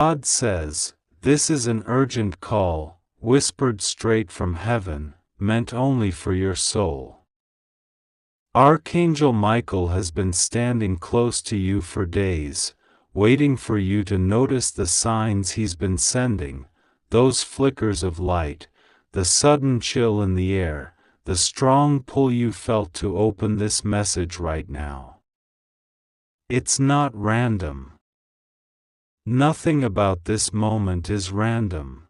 God says, "This is an urgent call, whispered straight from heaven, meant only for your soul." Archangel Michael has been standing close to you for days, waiting for you to notice the signs he's been sending, those flickers of light, the sudden chill in the air, the strong pull you felt to open this message right now. It's not random. Nothing about this moment is random.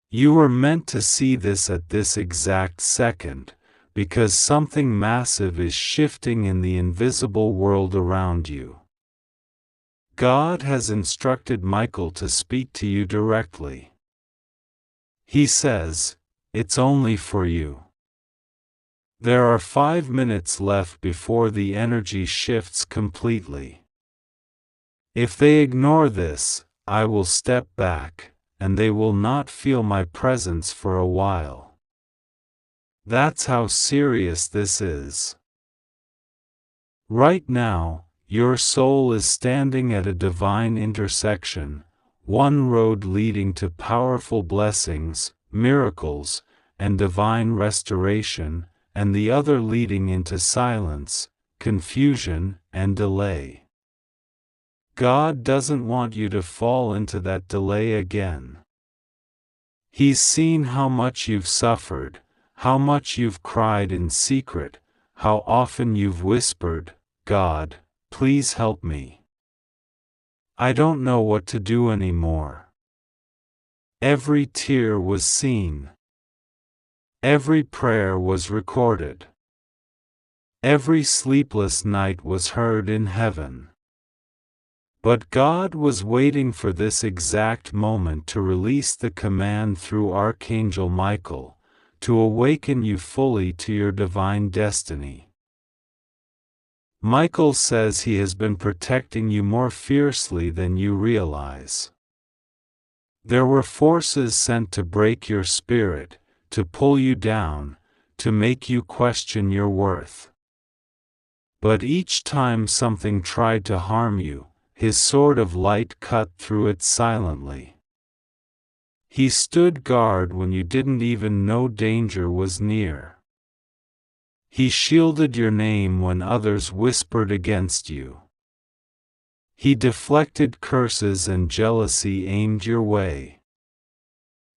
You were meant to see this at this exact second, because something massive is shifting in the invisible world around you. God has instructed Michael to speak to you directly. He says, "It's only for you." There are 5 minutes left before the energy shifts completely. If they ignore this, I will step back, and they will not feel my presence for a while. That's how serious this is. Right now, your soul is standing at a divine intersection, one road leading to powerful blessings, miracles, and divine restoration, and the other leading into silence, confusion, and delay. God doesn't want you to fall into that delay again. He's seen how much you've suffered, how much you've cried in secret, how often you've whispered, "God, please help me. I don't know what to do anymore." Every tear was seen. Every prayer was recorded. Every sleepless night was heard in heaven. But God was waiting for this exact moment to release the command through Archangel Michael, to awaken you fully to your divine destiny. Michael says he has been protecting you more fiercely than you realize. There were forces sent to break your spirit, to pull you down, to make you question your worth. But each time something tried to harm you, his sword of light cut through it silently. He stood guard when you didn't even know danger was near. He shielded your name when others whispered against you. He deflected curses and jealousy aimed your way.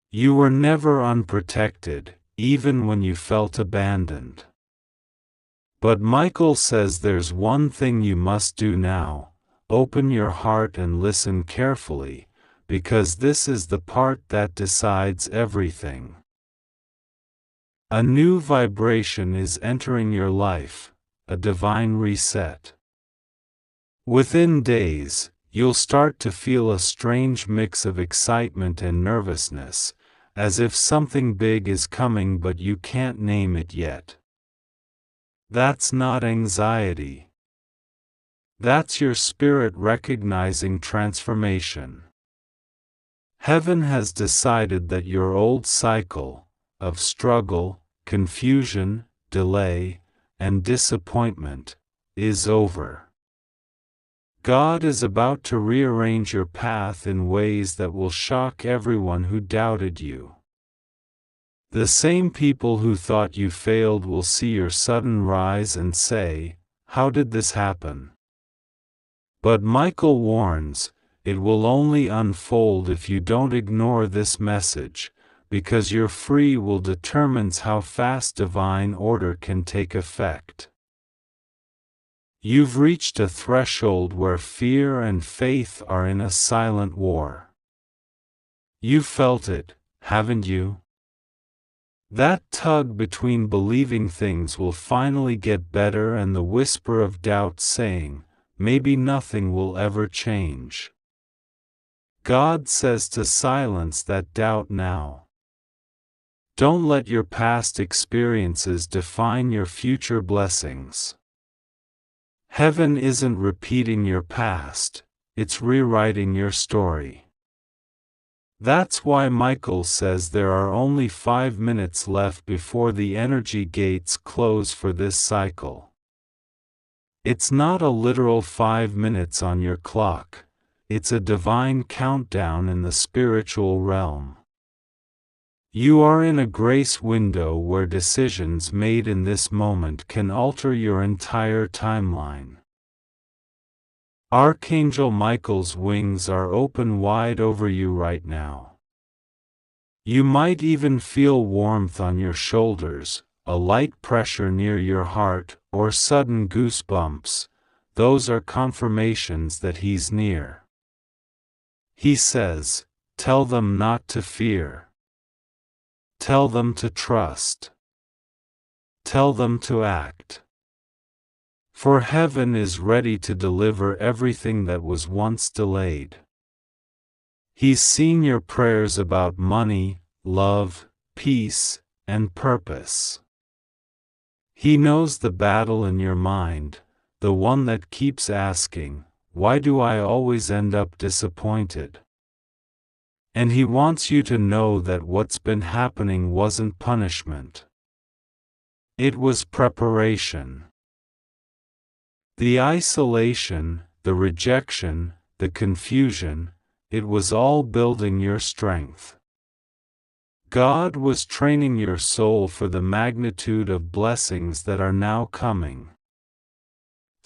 You were never unprotected, even when you felt abandoned. But Michael says there's one thing you must do now: open your heart and listen carefully, because this is the part that decides everything. A new vibration is entering your life, a divine reset. Within days, you'll start to feel a strange mix of excitement and nervousness, as if something big is coming but you can't name it yet. That's not anxiety. That's your spirit recognizing transformation. Heaven has decided that your old cycle of struggle, confusion, delay, and disappointment is over. God is about to rearrange your path in ways that will shock everyone who doubted you. The same people who thought you failed will see your sudden rise and say, "How did this happen?" But Michael warns, it will only unfold if you don't ignore this message, because your free will determines how fast divine order can take effect. You've reached a threshold where fear and faith are in a silent war. You felt it, haven't you? That tug between believing things will finally get better and the whisper of doubt saying, "Maybe nothing will ever change." God says to silence that doubt now. Don't let your past experiences define your future blessings. Heaven isn't repeating your past, it's rewriting your story. That's why Michael says there are only 5 minutes left before the energy gates close for this cycle. It's not a literal 5 minutes on your clock, it's a divine countdown in the spiritual realm. You are in a grace window where decisions made in this moment can alter your entire timeline. Archangel Michael's wings are open wide over you right now. You might even feel warmth on your shoulders, a light pressure near your heart, or sudden goosebumps. Those are confirmations that he's near. He says, tell them not to fear. Tell them to trust. Tell them to act. For heaven is ready to deliver everything that was once delayed. He's seen your prayers about money, love, peace, and purpose. He knows the battle in your mind, the one that keeps asking, why do I always end up disappointed? And he wants you to know that what's been happening wasn't punishment. It was preparation. The isolation, the rejection, the confusion, it was all building your strength. God was training your soul for the magnitude of blessings that are now coming.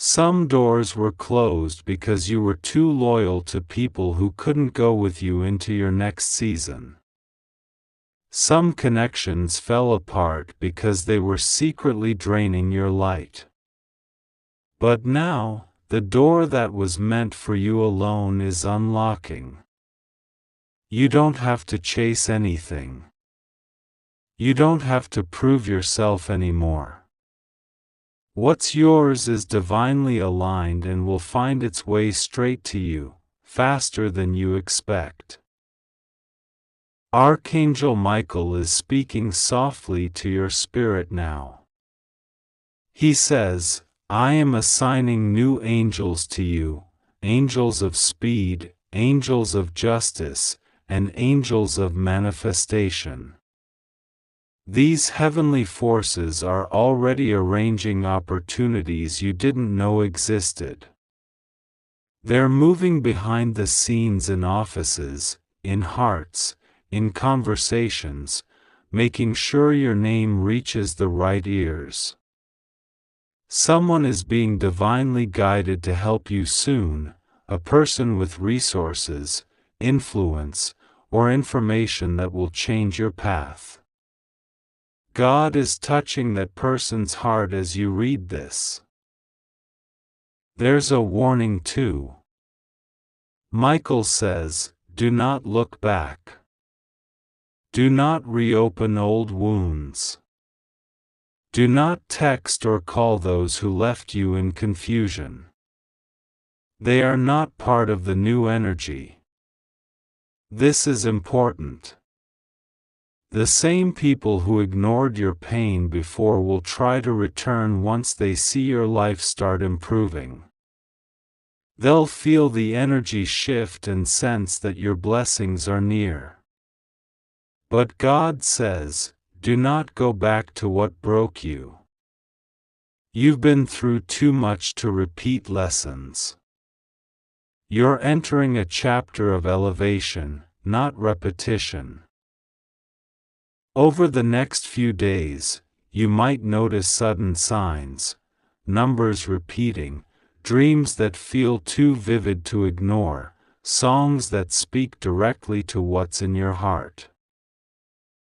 Some doors were closed because you were too loyal to people who couldn't go with you into your next season. Some connections fell apart because they were secretly draining your light. But now, the door that was meant for you alone is unlocking. You don't have to chase anything. You don't have to prove yourself anymore. What's yours is divinely aligned and will find its way straight to you, faster than you expect. Archangel Michael is speaking softly to your spirit now. He says, I am assigning new angels to you, angels of speed, angels of justice, and angels of manifestation. These heavenly forces are already arranging opportunities you didn't know existed. They're moving behind the scenes in offices, in hearts, in conversations, making sure your name reaches the right ears. Someone is being divinely guided to help you soon, a person with resources, influence, or information that will change your path. God is touching that person's heart as you read this. There's a warning too. Michael says, do not look back. Do not reopen old wounds. Do not text or call those who left you in confusion. They are not part of the new energy. This is important. The same people who ignored your pain before will try to return once they see your life start improving. They'll feel the energy shift and sense that your blessings are near. But God says, do not go back to what broke you. You've been through too much to repeat lessons. You're entering a chapter of elevation, not repetition. Over the next few days, you might notice sudden signs, numbers repeating, dreams that feel too vivid to ignore, songs that speak directly to what's in your heart.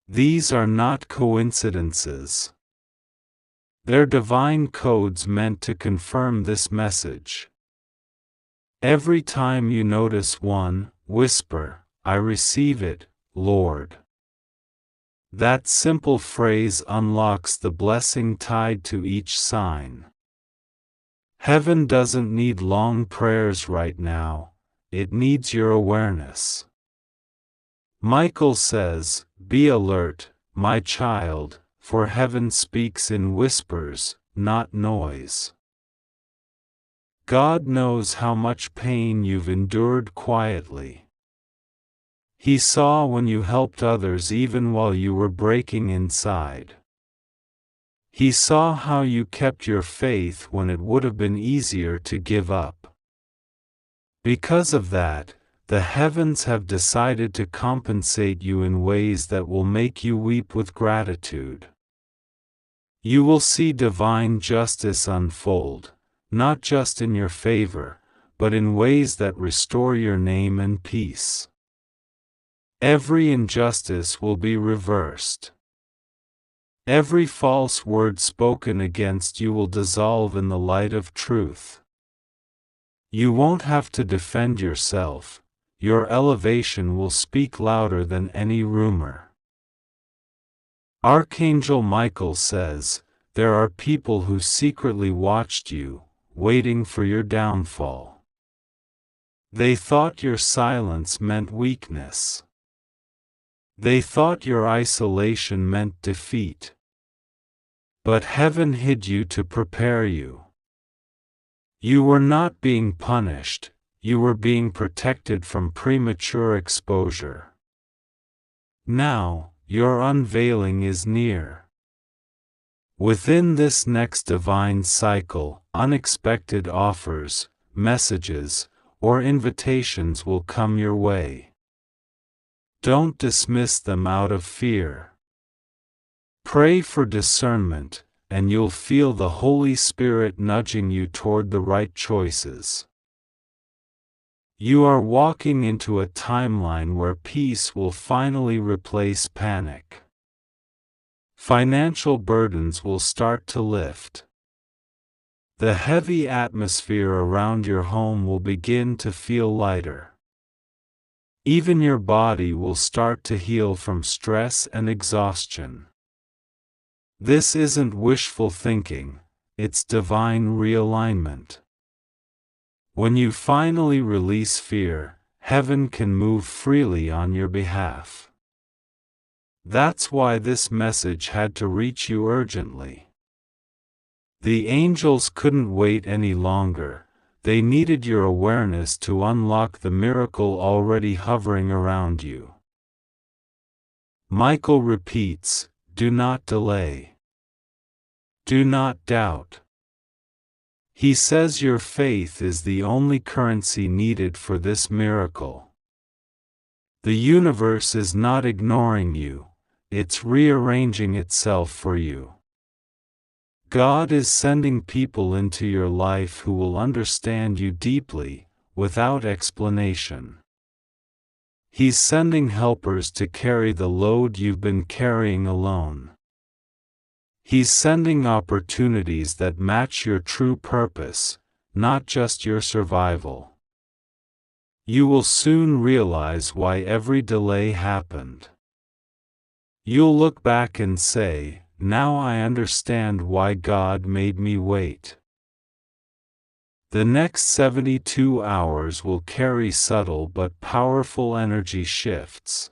These are not coincidences. They're divine codes meant to confirm this message. Every time you notice one, whisper, I receive it, Lord. That simple phrase unlocks the blessing tied to each sign. Heaven doesn't need long prayers right now, it needs your awareness. Michael says, be alert, my child, for heaven speaks in whispers, not noise. God knows how much pain you've endured quietly. He saw when you helped others even while you were breaking inside. He saw how you kept your faith when it would have been easier to give up. Because of that, the heavens have decided to compensate you in ways that will make you weep with gratitude. You will see divine justice unfold, not just in your favor, but in ways that restore your name and peace. Every injustice will be reversed. Every false word spoken against you will dissolve in the light of truth. You won't have to defend yourself. Your elevation will speak louder than any rumor. Archangel Michael says, there are people who secretly watched you, waiting for your downfall. They thought your silence meant weakness. They thought your isolation meant defeat. But heaven hid you to prepare you. You were not being punished, you were being protected from premature exposure. Now, your unveiling is near. Within this next divine cycle, unexpected offers, messages, or invitations will come your way. Don't dismiss them out of fear. Pray for discernment, and you'll feel the Holy Spirit nudging you toward the right choices. You are walking into a timeline where peace will finally replace panic. Financial burdens will start to lift. The heavy atmosphere around your home will begin to feel lighter. Even your body will start to heal from stress and exhaustion. This isn't wishful thinking, it's divine realignment. When you finally release fear, heaven can move freely on your behalf. That's why this message had to reach you urgently. The angels couldn't wait any longer, they needed your awareness to unlock the miracle already hovering around you. Michael repeats, do not delay. Do not doubt. He says your faith is the only currency needed for this miracle. The universe is not ignoring you, it's rearranging itself for you. God is sending people into your life who will understand you deeply, without explanation. He's sending helpers to carry the load you've been carrying alone. He's sending opportunities that match your true purpose, not just your survival. You will soon realize why every delay happened. You'll look back and say, now I understand why God made me wait. The next 72 hours will carry subtle but powerful energy shifts.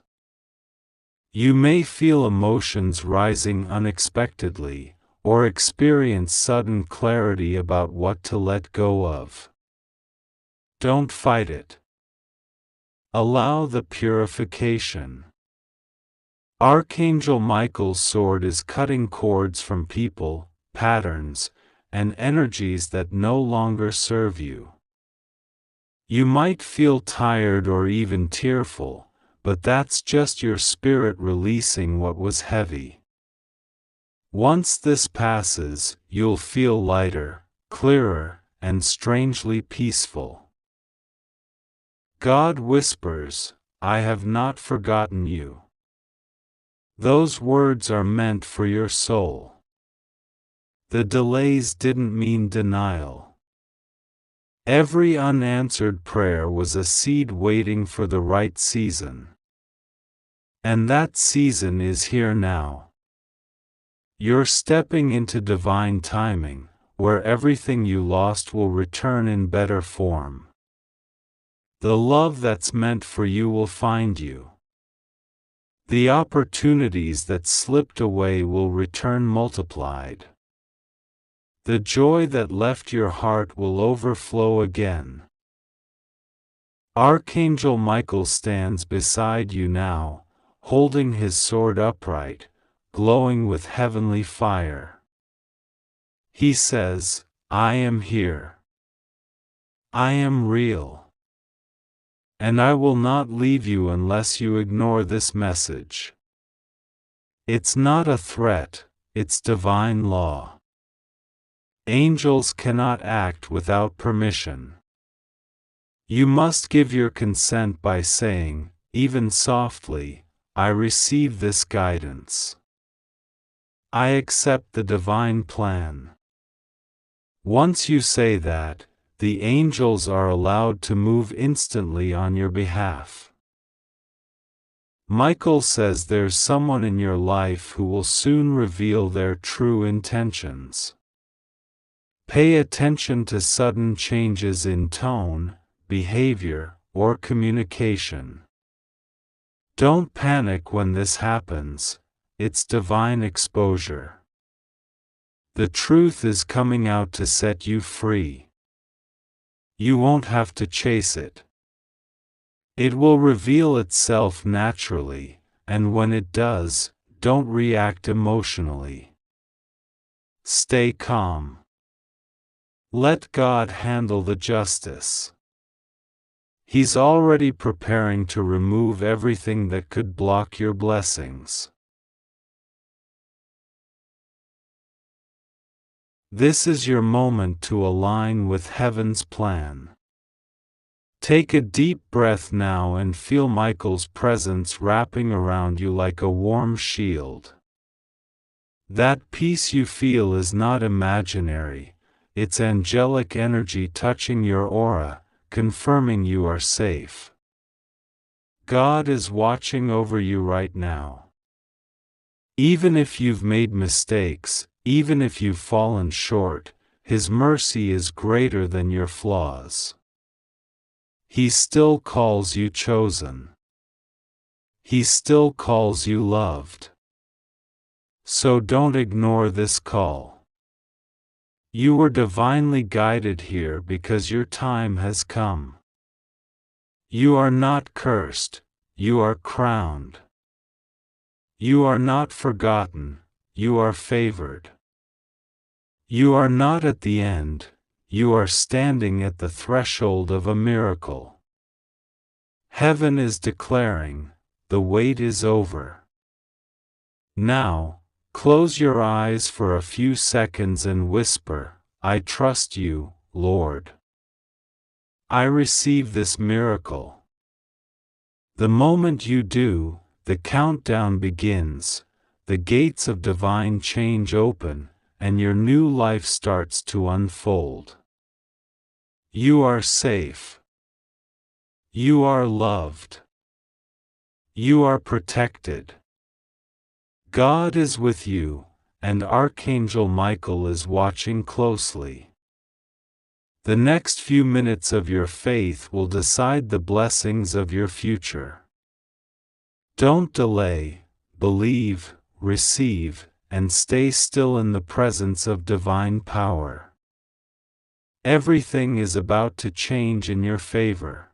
You may feel emotions rising unexpectedly, or experience sudden clarity about what to let go of. Don't fight it. Allow the purification. Archangel Michael's sword is cutting cords from people, patterns, and energies that no longer serve you. You might feel tired or even tearful, but that's just your spirit releasing what was heavy. Once this passes, you'll feel lighter, clearer, and strangely peaceful. God whispers, I have not forgotten you. Those words are meant for your soul. The delays didn't mean denial. Every unanswered prayer was a seed waiting for the right season. And that season is here now. You're stepping into divine timing, where everything you lost will return in better form. The love that's meant for you will find you. The opportunities that slipped away will return multiplied. The joy that left your heart will overflow again. Archangel Michael stands beside you now, holding his sword upright, glowing with heavenly fire. He says, I am here. I am real. and I will not leave you unless you ignore this message. It's not a threat, it's divine law. Angels cannot act without permission. You must give your consent by saying, even softly, I receive this guidance. I accept the divine plan. Once you say that, the angels are allowed to move instantly on your behalf. Michael says there's someone in your life who will soon reveal their true intentions. Pay attention to sudden changes in tone, behavior, or communication. Don't panic when this happens, it's divine exposure. The truth is coming out to set you free. You won't have to chase it. It will reveal itself naturally, and when it does, don't react emotionally. Stay calm. Let God handle the justice. He's already preparing to remove everything that could block your blessings. This is your moment to align with Heaven's plan. Take a deep breath now and feel Michael's presence wrapping around you like a warm shield. That peace you feel is not imaginary, it's angelic energy touching your aura, confirming you are safe. God is watching over you right now. Even if you've made mistakes, even if you've fallen short, His mercy is greater than your flaws. He still calls you chosen. He still calls you loved. So don't ignore this call. You were divinely guided here because your time has come. You are not cursed, you are crowned. You are not forgotten, you are favored. You are not at the end, you are standing at the threshold of a miracle. Heaven is declaring, the wait is over. Now, close your eyes for a few seconds and whisper, I trust you, Lord. I receive this miracle. The moment you do, the countdown begins, the gates of divine change open, and your new life starts to unfold. You are safe. You are loved. You are protected. God is with you, and Archangel Michael is watching closely. The next few minutes of your faith will decide the blessings of your future. Don't delay, believe, receive, and stay still in the presence of divine power. Everything is about to change in your favor.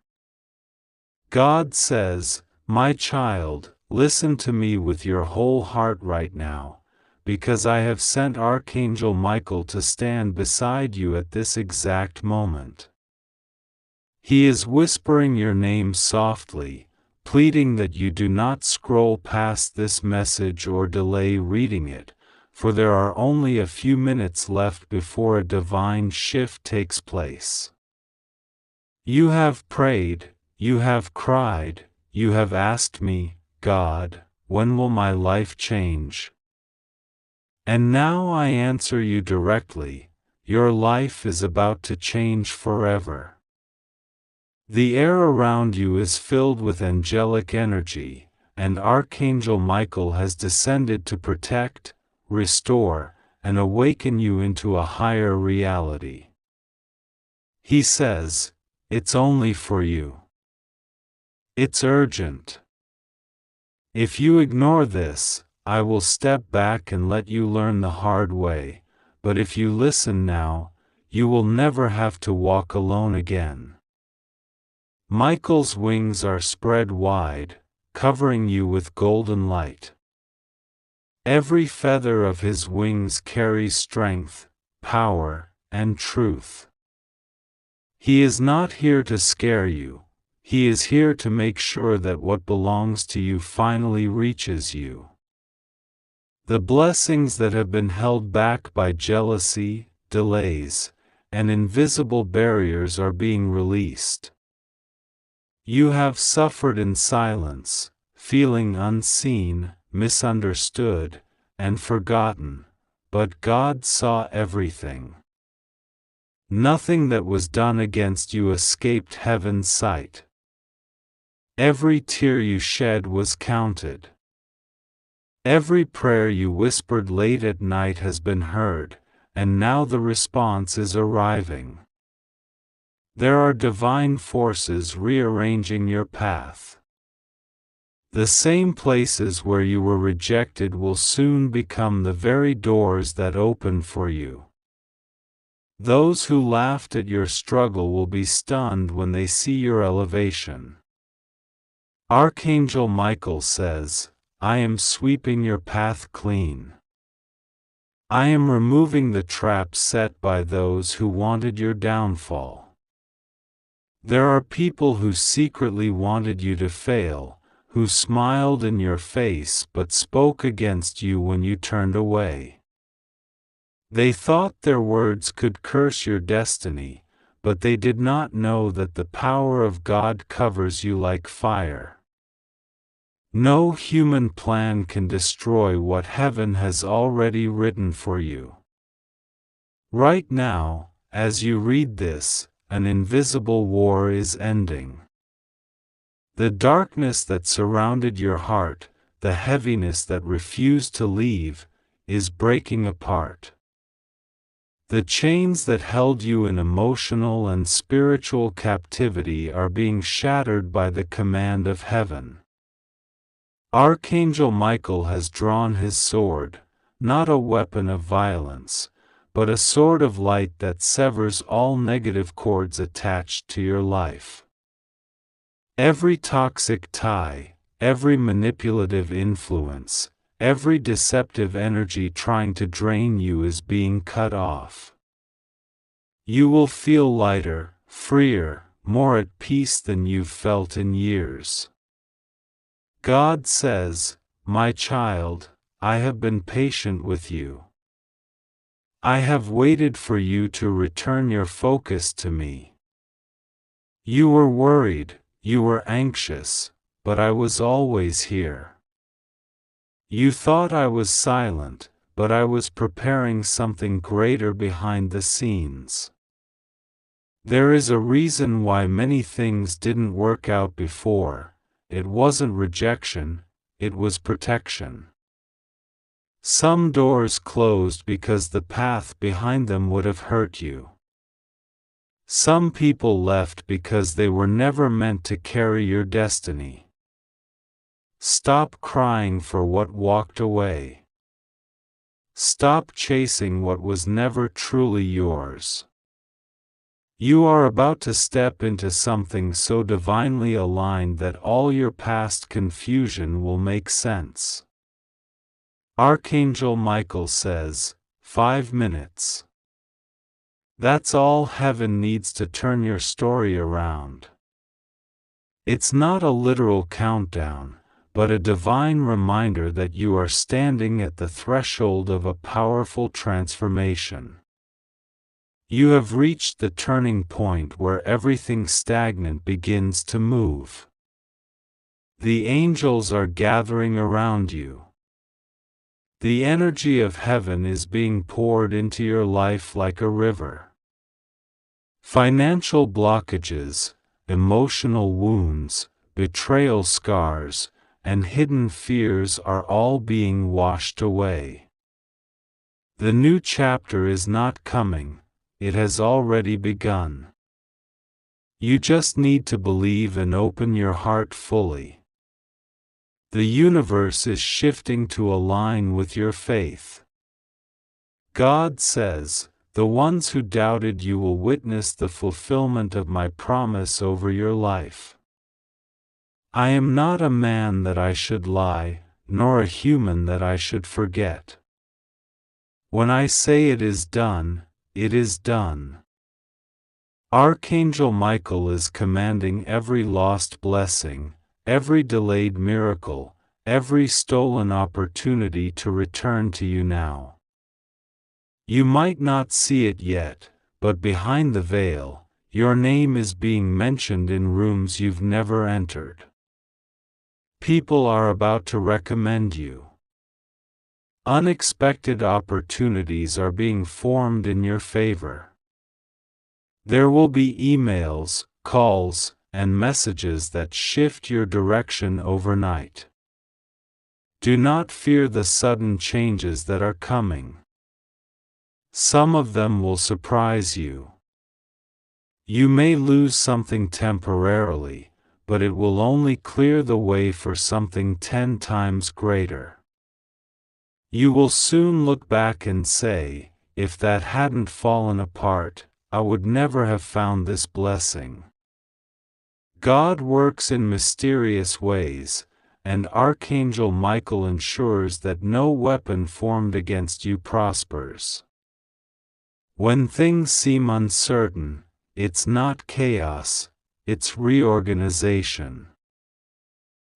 God says, my child, listen to me with your whole heart right now, because I have sent Archangel Michael to stand beside you at this exact moment. He is whispering your name softly, pleading that you do not scroll past this message or delay reading it, for there are only a few minutes left before a divine shift takes place. You have prayed, you have cried, you have asked me, God, when will my life change? And now I answer you directly, your life is about to change forever. The air around you is filled with angelic energy, and Archangel Michael has descended to protect, restore, and awaken you into a higher reality. He says, it's only for you. It's urgent. If you ignore this, I will step back and let you learn the hard way, but if you listen now, you will never have to walk alone again. Michael's wings are spread wide, covering you with golden light. Every feather of his wings carries strength, power, and truth. He is not here to scare you, He is here to make sure that what belongs to you finally reaches you. The blessings that have been held back by jealousy, delays, and invisible barriers are being released. You have suffered in silence, feeling unseen, misunderstood, and forgotten, but God saw everything. Nothing that was done against you escaped heaven's sight. Every tear you shed was counted. Every prayer you whispered late at night has been heard, and now the response is arriving. There are divine forces rearranging your path. The same places where you were rejected will soon become the very doors that open for you. Those who laughed at your struggle will be stunned when they see your elevation. Archangel Michael says, "I am sweeping your path clean. I am removing the traps set by those who wanted your downfall. There are people who secretly wanted you to fail, who smiled in your face but spoke against you when you turned away. They thought their words could curse your destiny, but they did not know that the power of God covers you like fire. No human plan can destroy what heaven has already written for you." Right now, as you read this, an invisible war is ending. The darkness that surrounded your heart, the heaviness that refused to leave, is breaking apart. The chains that held you in emotional and spiritual captivity are being shattered by the command of heaven. Archangel Michael has drawn his sword, not a weapon of violence, but a sword of light that severs all negative cords attached to your life. Every toxic tie, every manipulative influence, every deceptive energy trying to drain you is being cut off. You will feel lighter, freer, more at peace than you've felt in years. God says, "My child, I have been patient with you. I have waited for you to return your focus to me. You were worried, you were anxious, but I was always here. You thought I was silent, but I was preparing something greater behind the scenes. There is a reason why many things didn't work out before. It wasn't rejection, it was protection. Some doors closed because the path behind them would have hurt you. Some people left because they were never meant to carry your destiny. Stop crying for what walked away. Stop chasing what was never truly yours. You are about to step into something so divinely aligned that all your past confusion will make sense." Archangel Michael says, 5 minutes. That's all heaven needs to turn your story around. It's not a literal countdown, but a divine reminder that you are standing at the threshold of a powerful transformation. You have reached the turning point where everything stagnant begins to move. The angels are gathering around you. The energy of heaven is being poured into your life like a river. Financial blockages, emotional wounds, betrayal scars, and hidden fears are all being washed away. The new chapter is not coming, it has already begun. You just need to believe and open your heart fully. The universe is shifting to align with your faith. God says, "The ones who doubted you will witness the fulfillment of my promise over your life. I am not a man that I should lie, nor a human that I should forget. When I say it is done, it is done." Archangel Michael is commanding every lost blessing, every delayed miracle, every stolen opportunity to return to you now. You might not see it yet, but behind the veil, your name is being mentioned in rooms you've never entered. People are about to recommend you. Unexpected opportunities are being formed in your favor. There will be emails, calls, and messages that shift your direction overnight. Do not fear the sudden changes that are coming. Some of them will surprise you. You may lose something temporarily, but it will only clear the way for something 10 times greater. You will soon look back and say, if that hadn't fallen apart, I would never have found this blessing. God works in mysterious ways, and Archangel Michael ensures that no weapon formed against you prospers. When things seem uncertain, it's not chaos, it's reorganization.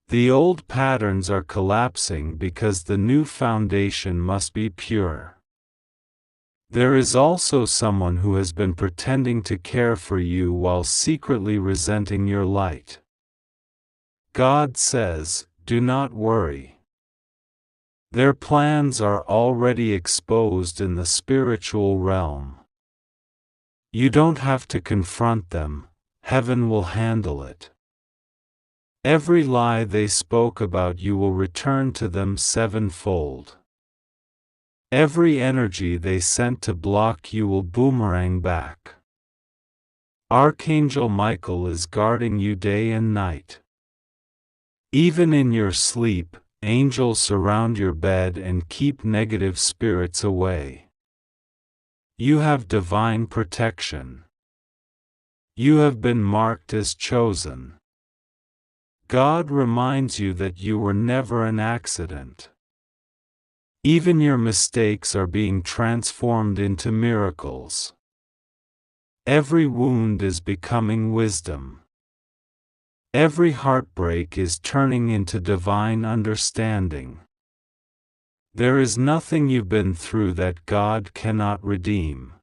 The old patterns are collapsing because the new foundation must be pure. There is also someone who has been pretending to care for you while secretly resenting your light. God says, do not worry. Their plans are already exposed in the spiritual realm. You don't have to confront them, heaven will handle it. Every lie they spoke about you will return to them sevenfold. Every energy they sent to block you will boomerang back. Archangel Michael is guarding you day and night. Even in your sleep, angels surround your bed and keep negative spirits away. You have divine protection. You have been marked as chosen. God reminds you that you were never an accident. Even your mistakes are being transformed into miracles. Every wound is becoming wisdom. Every heartbreak is turning into divine understanding. There is nothing you've been through that God cannot redeem.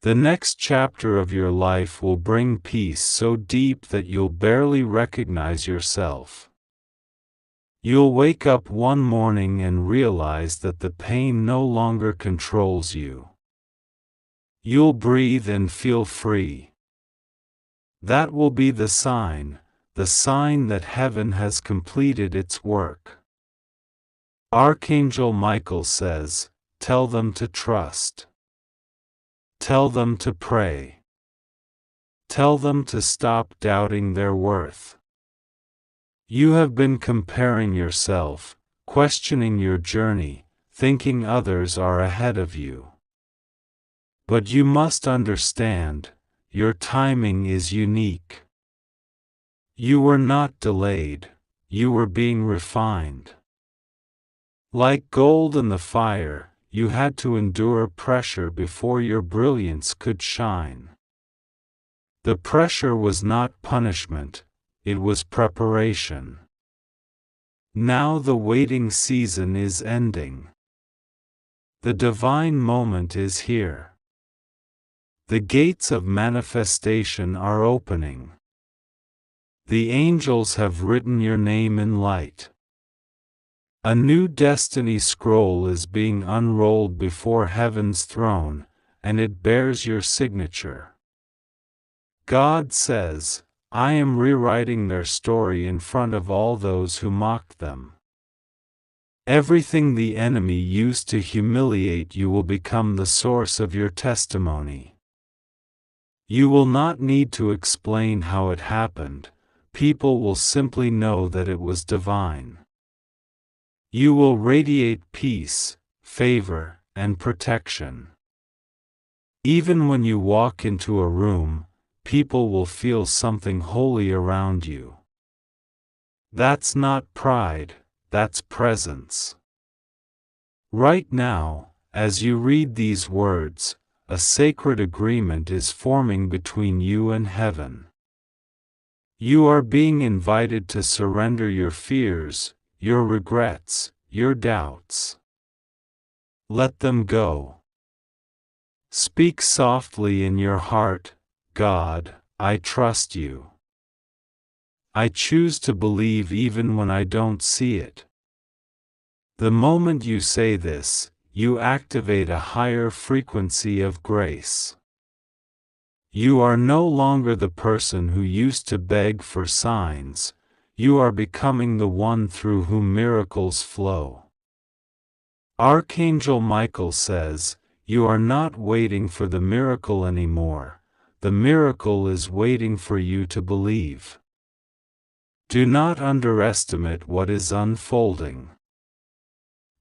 The next chapter of your life will bring peace so deep that you'll barely recognize yourself. You'll wake up one morning and realize that the pain no longer controls you. You'll breathe and feel free. That will be the sign that heaven has completed its work. Archangel Michael says, tell them to trust. Tell them to pray. Tell them to stop doubting their worth. You have been comparing yourself, questioning your journey, thinking others are ahead of you. But you must understand, your timing is unique. You were not delayed, you were being refined. Like gold in the fire, you had to endure pressure before your brilliance could shine. The pressure was not punishment, it was preparation. Now the waiting season is ending. The divine moment is here. The gates of manifestation are opening. The angels have written your name in light. A new destiny scroll is being unrolled before heaven's throne, and it bears your signature. God says, I am rewriting their story in front of all those who mocked them. Everything the enemy used to humiliate you will become the source of your testimony. You will not need to explain how it happened, people will simply know that it was divine. You will radiate peace, favor, and protection. Even when you walk into a room, people will feel something holy around you. That's not pride, that's presence. Right now, as you read these words, a sacred agreement is forming between you and heaven. You are being invited to surrender your fears, your regrets, your doubts. Let them go. Speak softly in your heart, God, I trust you. I choose to believe even when I don't see it. The moment you say this, you activate a higher frequency of grace. You are no longer the person who used to beg for signs, you are becoming the one through whom miracles flow. Archangel Michael says, you are not waiting for the miracle anymore, the miracle is waiting for you to believe. Do not underestimate what is unfolding.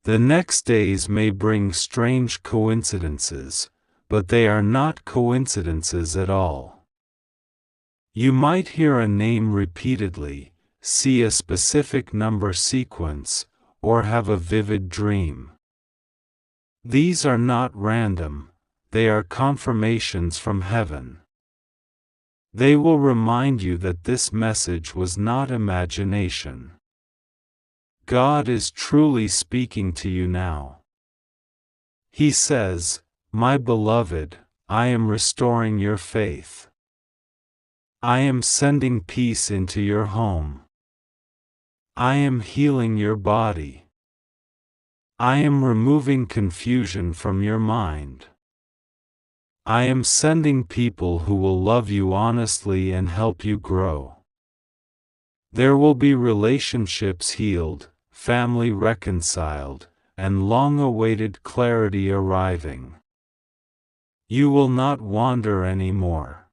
The next days may bring strange coincidences, but they are not coincidences at all. You might hear a name repeatedly, see a specific number sequence, or have a vivid dream. These are not random, they are confirmations from heaven. They will remind you that this message was not imagination. God is truly speaking to you now. He says, my beloved, I am restoring your faith. I am sending peace into your home. I am healing your body. I am removing confusion from your mind. I am sending people who will love you honestly and help you grow. There will be relationships healed, family reconciled, and long-awaited clarity arriving. You will not wander anymore.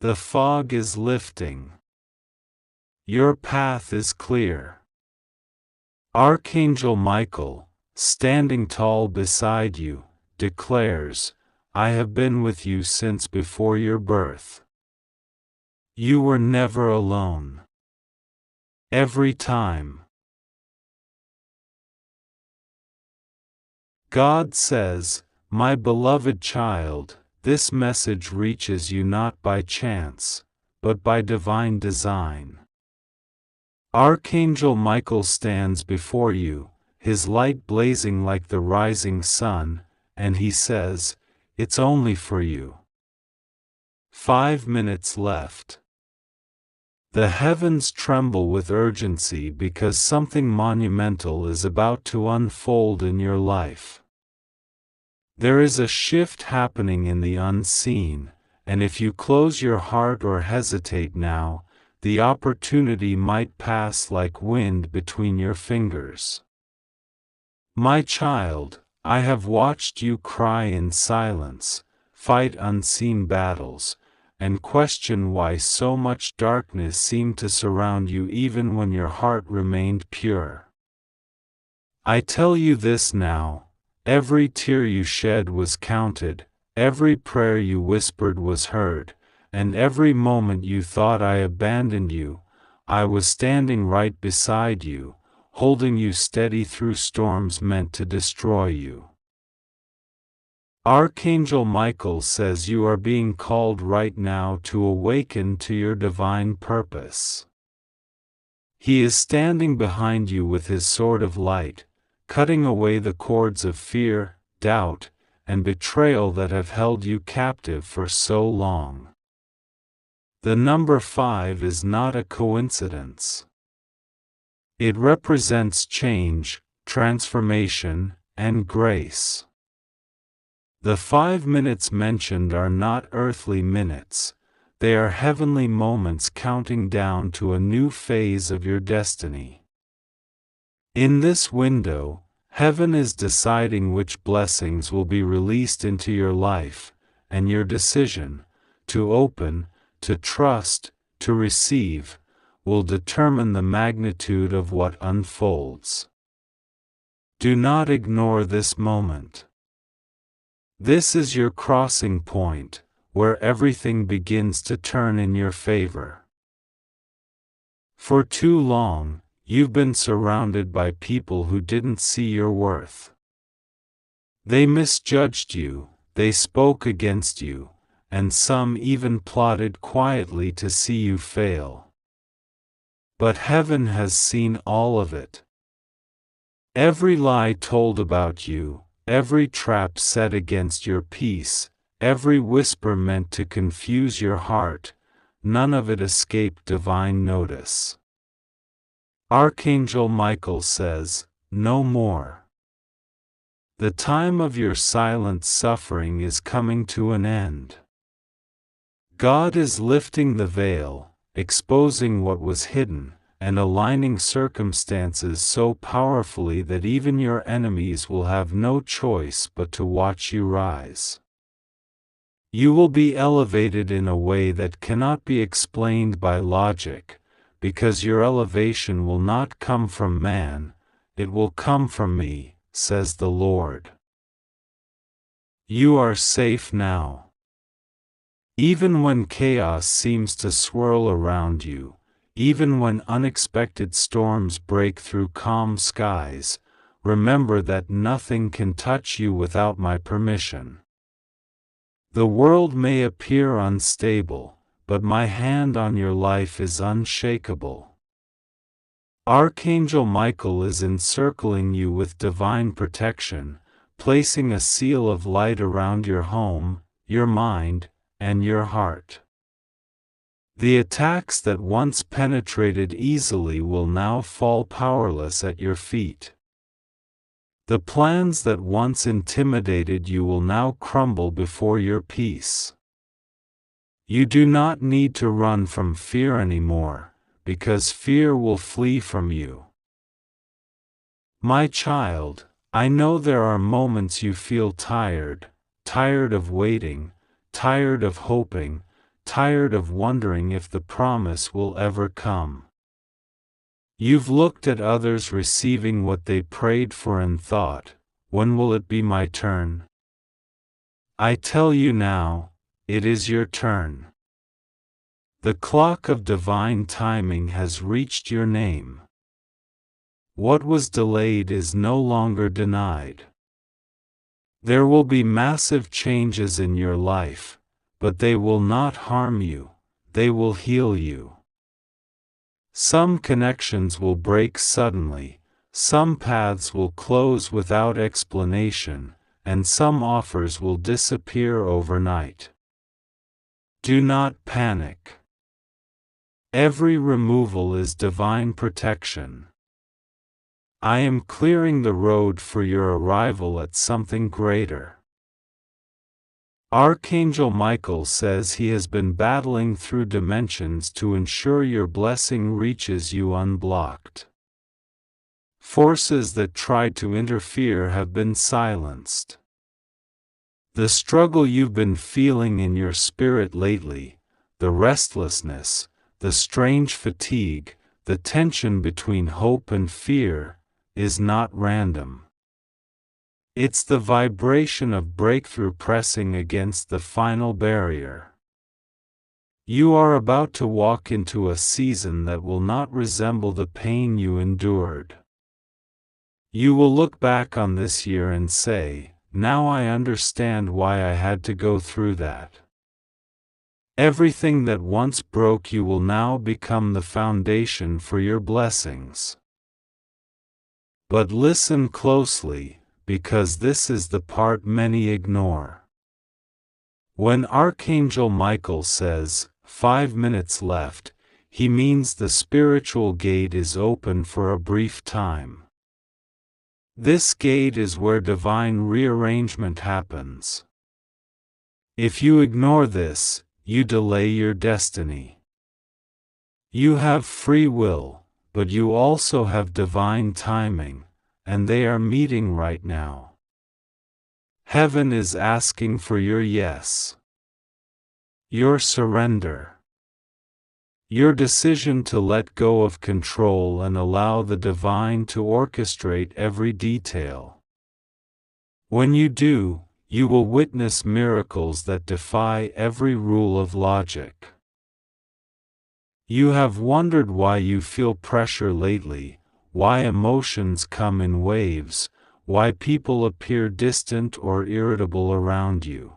The fog is lifting. Your path is clear. Archangel Michael, standing tall beside you, declares, I have been with you since before your birth. You were never alone. Every time. God says, my beloved child, this message reaches you not by chance, but by divine design. Archangel Michael stands before you, his light blazing like the rising sun, and he says, it's only for you. 5 minutes left. The heavens tremble with urgency because something monumental is about to unfold in your life. There is a shift happening in the unseen, and if you close your heart or hesitate now, the opportunity might pass like wind between your fingers. My child, I have watched you cry in silence, fight unseen battles, and question why so much darkness seemed to surround you even when your heart remained pure. I tell you this now. Every tear you shed was counted, every prayer you whispered was heard, and every moment you thought I abandoned you, I was standing right beside you, holding you steady through storms meant to destroy you. Archangel Michael says you are being called right now to awaken to your divine purpose. He is standing behind you with his sword of light, cutting away the cords of fear, doubt, and betrayal that have held you captive for so long. The number 5 is not a coincidence. It represents change, transformation, and grace. The 5 minutes mentioned are not earthly minutes, they are heavenly moments counting down to a new phase of your destiny. In this window, heaven is deciding which blessings will be released into your life, and your decision, to open, to trust, to receive, will determine the magnitude of what unfolds. Do not ignore this moment. This is your crossing point, where everything begins to turn in your favor. For too long, you've been surrounded by people who didn't see your worth. They misjudged you, they spoke against you, and some even plotted quietly to see you fail. But heaven has seen all of it. Every lie told about you, every trap set against your peace, every whisper meant to confuse your heart, none of it escaped divine notice. Archangel Michael says, "No more." The time of your silent suffering is coming to an end. God is lifting the veil, exposing what was hidden, and aligning circumstances so powerfully that even your enemies will have no choice but to watch you rise. You will be elevated in a way that cannot be explained by logic, because your elevation will not come from man, it will come from me, says the Lord. You are safe now. Even when chaos seems to swirl around you, even when unexpected storms break through calm skies, remember that nothing can touch you without my permission. The world may appear unstable, but my hand on your life is unshakable. Archangel Michael is encircling you with divine protection, placing a seal of light around your home, your mind, and your heart. The attacks that once penetrated easily will now fall powerless at your feet. The plans that once intimidated you will now crumble before your peace. You do not need to run from fear anymore, because fear will flee from you. My child, I know there are moments you feel tired, tired of waiting, tired of hoping, tired of wondering if the promise will ever come. You've looked at others receiving what they prayed for and thought, when will it be my turn? I tell you now, it is your turn. The clock of divine timing has reached your name. What was delayed is no longer denied. There will be massive changes in your life, but they will not harm you, they will heal you. Some connections will break suddenly, some paths will close without explanation, and some offers will disappear overnight. Do not panic. Every removal is divine protection. I am clearing the road for your arrival at something greater. Archangel Michael says he has been battling through dimensions to ensure your blessing reaches you unblocked. Forces that tried to interfere have been silenced. The struggle you've been feeling in your spirit lately, the restlessness, the strange fatigue, the tension between hope and fear, is not random. It's the vibration of breakthrough pressing against the final barrier. You are about to walk into a season that will not resemble the pain you endured. You will look back on this year and say, "Now I understand why I had to go through that." Everything that once broke you will now become the foundation for your blessings. But listen closely, because this is the part many ignore. When Archangel Michael says, 5 minutes left, he means the spiritual gate is open for a brief time. This gate is where divine rearrangement happens. If you ignore this, you delay your destiny. You have free will, but you also have divine timing, and they are meeting right now. Heaven is asking for your yes. Your surrender. Your decision to let go of control and allow the divine to orchestrate every detail. When you do, you will witness miracles that defy every rule of logic. You have wondered why you feel pressure lately, why emotions come in waves, why people appear distant or irritable around you.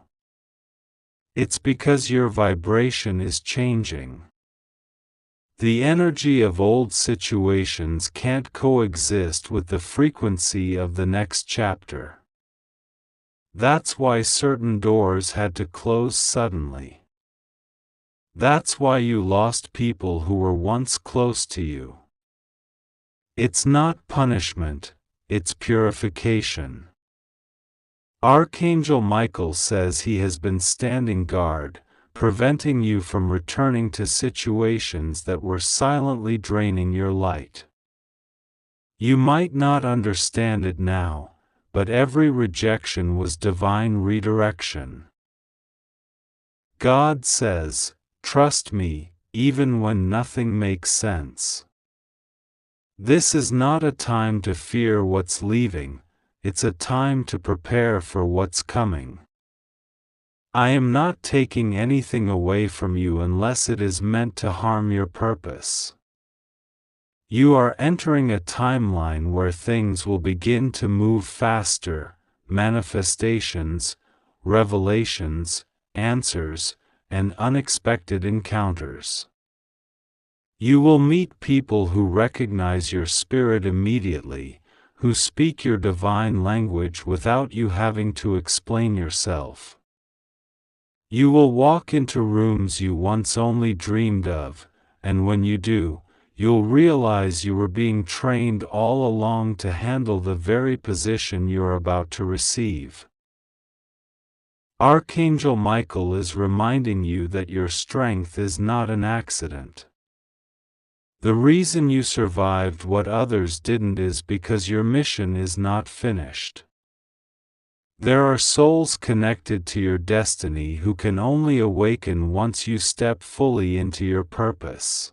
It's because your vibration is changing. The energy of old situations can't coexist with the frequency of the next chapter. That's why certain doors had to close suddenly. That's why you lost people who were once close to you. It's not punishment, it's purification. Archangel Michael says he has been standing guard, preventing you from returning to situations that were silently draining your light. You might not understand it now, but every rejection was divine redirection. God says, "Trust me, even when nothing makes sense." This is not a time to fear what's leaving, it's a time to prepare for what's coming. I am not taking anything away from you unless it is meant to harm your purpose. You are entering a timeline where things will begin to move faster, manifestations, revelations, answers, and unexpected encounters. You will meet people who recognize your spirit immediately, who speak your divine language without you having to explain yourself. You will walk into rooms you once only dreamed of, and when you do, you'll realize you were being trained all along to handle the very position you're about to receive. Archangel Michael is reminding you that your strength is not an accident. The reason you survived what others didn't is because your mission is not finished. There are souls connected to your destiny who can only awaken once you step fully into your purpose.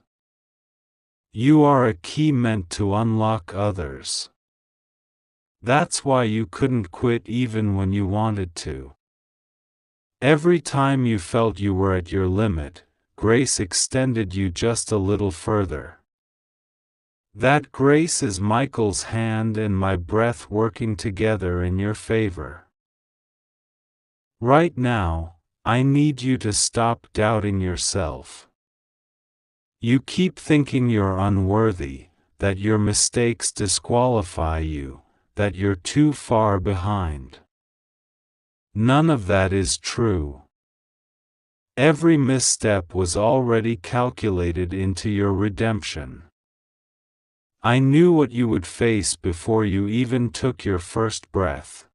You are a key meant to unlock others. That's why you couldn't quit even when you wanted to. Every time you felt you were at your limit, grace extended you just a little further. That grace is Michael's hand and my breath working together in your favor. Right now, I need you to stop doubting yourself. You keep thinking you're unworthy, that your mistakes disqualify you, that you're too far behind. None of that is true. Every misstep was already calculated into your redemption. I knew what you would face before you even took your first breath.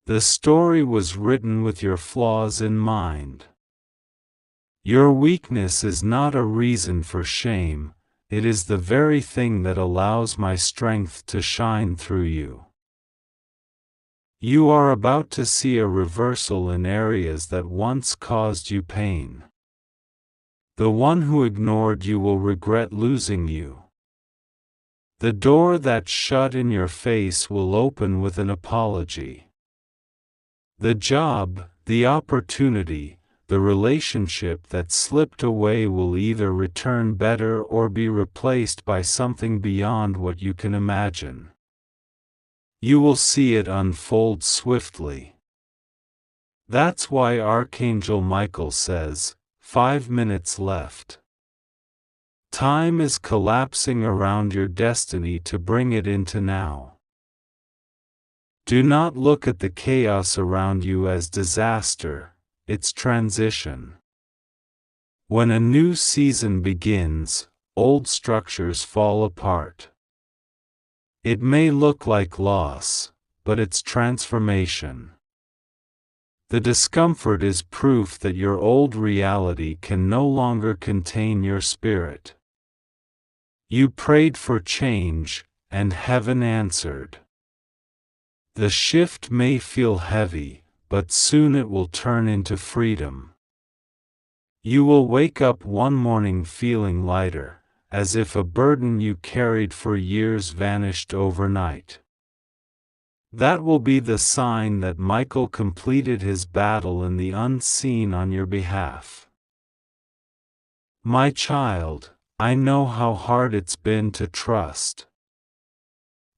The story was written with your flaws in mind. Your weakness is not a reason for shame, it is the very thing that allows my strength to shine through you. You are about to see a reversal in areas that once caused you pain. The one who ignored you will regret losing you. The door that's shut in your face will open with an apology. The job, the opportunity, the relationship that slipped away will either return better or be replaced by something beyond what you can imagine. You will see it unfold swiftly. That's why Archangel Michael says, 5 minutes left. Time is collapsing around your destiny to bring it into now. Do not look at the chaos around you as disaster, it's transition. When a new season begins, old structures fall apart. It may look like loss, but it's transformation. The discomfort is proof that your old reality can no longer contain your spirit. You prayed for change, and heaven answered. The shift may feel heavy, but soon it will turn into freedom. You will wake up one morning feeling lighter, as if a burden you carried for years vanished overnight. That will be the sign that Michael completed his battle in the unseen on your behalf. My child, I know how hard it's been to trust.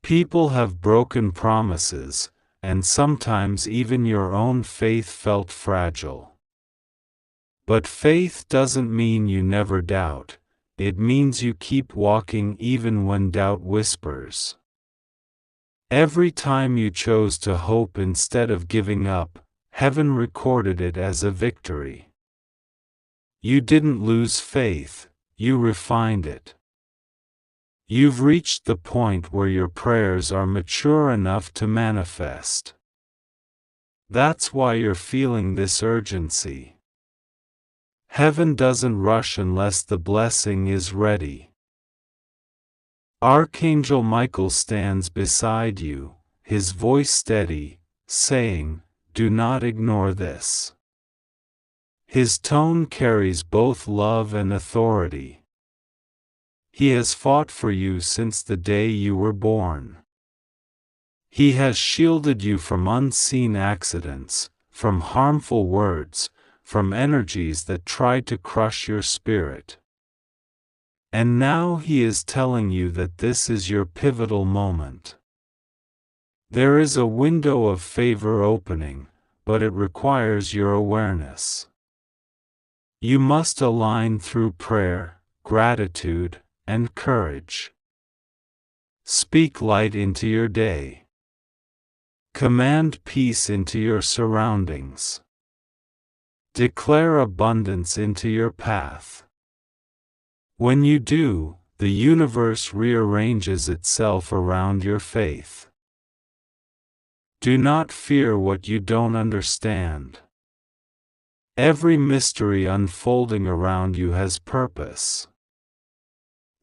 People have broken promises, and sometimes even your own faith felt fragile. But faith doesn't mean you never doubt, it means you keep walking even when doubt whispers. Every time you chose to hope instead of giving up, heaven recorded it as a victory. You didn't lose faith, you refined it. You've reached the point where your prayers are mature enough to manifest. That's why you're feeling this urgency. Heaven doesn't rush unless the blessing is ready. Archangel Michael stands beside you, his voice steady, saying, "Do not ignore this." His tone carries both love and authority. He has fought for you since the day you were born. He has shielded you from unseen accidents, from harmful words, from energies that try to crush your spirit. And now he is telling you that this is your pivotal moment. There is a window of favor opening, but it requires your awareness. You must align through prayer, gratitude, and courage. Speak light into your day. Command peace into your surroundings. Declare abundance into your path. When you do, the universe rearranges itself around your faith. Do not fear what you don't understand. Every mystery unfolding around you has purpose.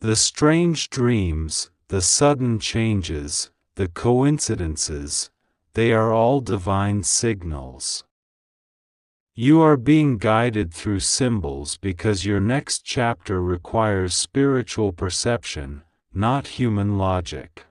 The strange dreams, the sudden changes, the coincidences, they are all divine signals. You are being guided through symbols because your next chapter requires spiritual perception, not human logic.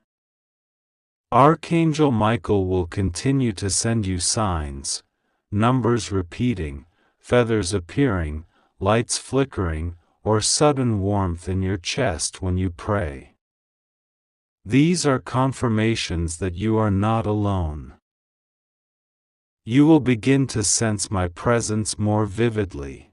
Archangel Michael will continue to send you signs, numbers repeating, feathers appearing, lights flickering, or sudden warmth in your chest when you pray. These are confirmations that you are not alone. You will begin to sense my presence more vividly.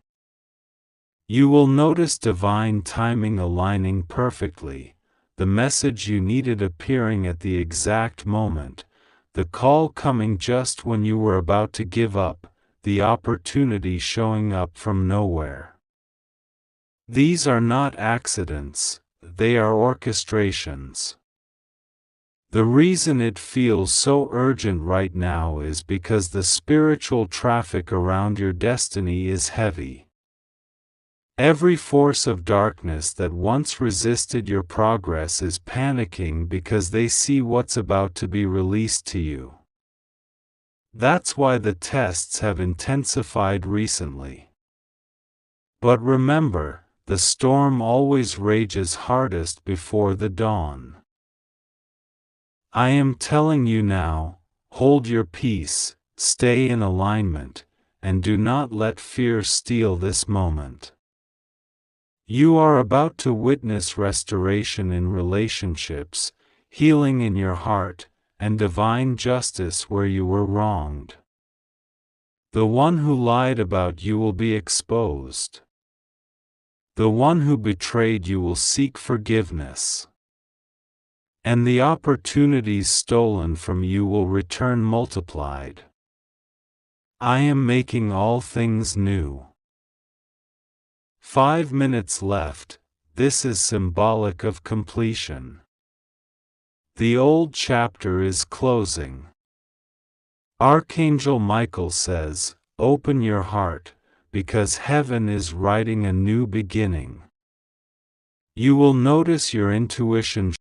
You will notice divine timing aligning perfectly, the message you needed appearing at the exact moment, the call coming just when you were about to give up, the opportunity showing up from nowhere. These are not accidents, they are orchestrations. The reason it feels so urgent right now is because the spiritual traffic around your destiny is heavy. Every force of darkness that once resisted your progress is panicking because they see what's about to be released to you. That's why the tests have intensified recently. But remember, the storm always rages hardest before the dawn. I am telling you now, hold your peace, stay in alignment, and do not let fear steal this moment. You are about to witness restoration in relationships, healing in your heart, and divine justice where you were wronged. The one who lied about you will be exposed. The one who betrayed you will seek forgiveness. And the opportunities stolen from you will return multiplied. I am making all things new. 5 minutes left, this is symbolic of completion. The old chapter is closing. Archangel Michael says, open your heart, because heaven is writing a new beginning. You will notice your intuition